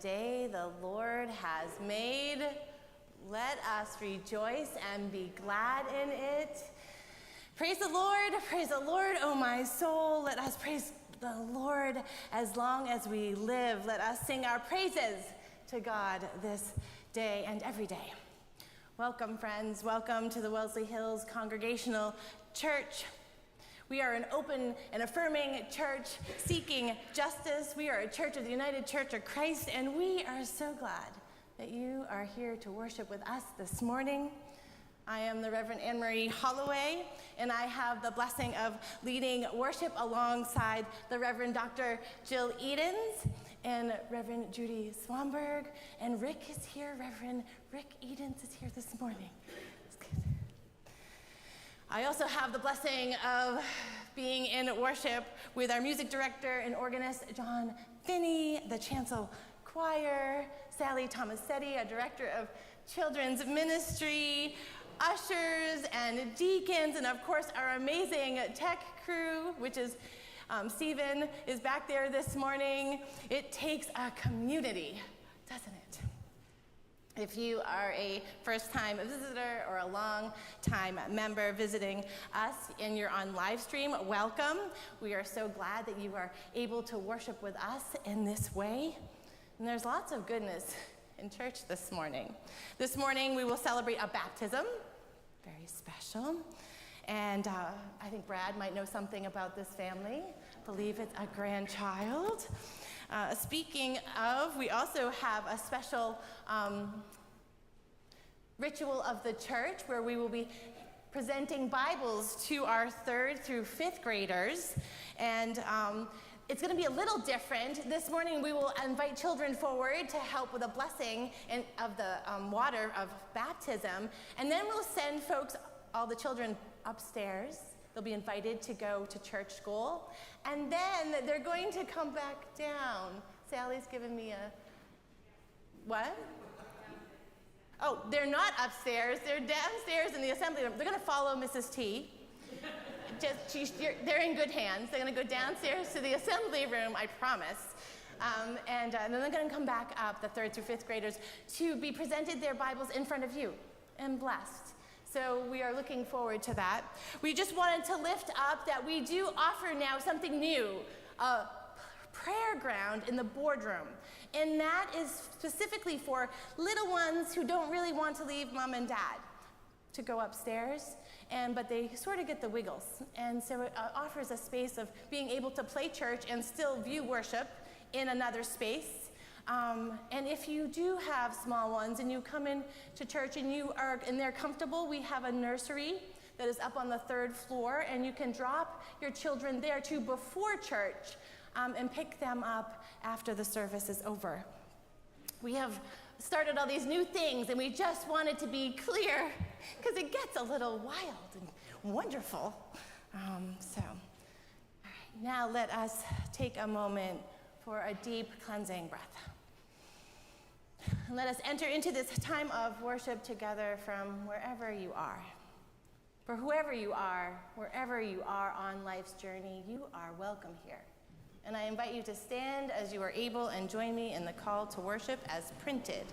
day the Lord has made. Let us rejoice and be glad in it. Praise the Lord, O my soul. Let us praise the Lord as long as we live. Let us sing our praises to God this day and every day. Welcome, friends. Welcome to the Wellesley Hills Congregational Church. We are an open and affirming church seeking justice. We are a church of the United Church of Christ, and we are so glad that you are here to worship with us this morning. I am the Reverend Anne-Marie Holloway, and I have the blessing of leading worship alongside the Reverend Dr. Jill Edens and Reverend Judy Swanberg, and Rick is here. Reverend Rick Edens is here this morning. I also have the blessing of being in worship with our music director and organist, John Finney, the chancel choir, Sally Tomasetti, a director of children's ministry, ushers and deacons, and of course our amazing tech crew, which is Stephen is back there this morning. It takes a community, doesn't it? If you are a first-time visitor or a long-time member visiting us and you're on live stream, welcome. We are so glad that you are able to worship with us in this way. And there's lots of goodness in church this morning. This morning we will celebrate a baptism, very special. And I think Brad might know something about this family. I believe it's a grandchild. Speaking of, we also have a special ritual of the church where we will be presenting Bibles to our 3rd through 5th graders. And it's going to be a little different. This morning we will invite children forward to help with a blessing of the water of baptism. And then we'll send folks, all the children, upstairs. They'll be invited to go to church school. And then they're going to come back down. Sally's given me a... What? Oh, they're not upstairs. They're downstairs in the assembly room. They're going to follow Mrs. T. They're in good hands. They're going to go downstairs to the assembly room, I promise. And then they're going to come back up, the 3rd through 5th graders, to be presented their Bibles in front of you and blessed. So we are looking forward to that. We just wanted to lift up that we do offer now something new, a prayer ground in the boardroom. And that is specifically for little ones who don't really want to leave mom and dad to go upstairs, but they sort of get the wiggles. And so it offers a space of being able to play church and still view worship in another space. And if you do have small ones and you come in to church and they're comfortable, we have a nursery that is up on the 3rd floor, and you can drop your children there too before church and pick them up after the service is over. We have started all these new things, and we just wanted to be clear because it gets a little wild and wonderful. All right, now let us take a moment for a deep cleansing breath. And let us enter into this time of worship together from wherever you are. For whoever you are, wherever you are on life's journey, you are welcome here. And I invite you to stand as you are able and join me in the call to worship as printed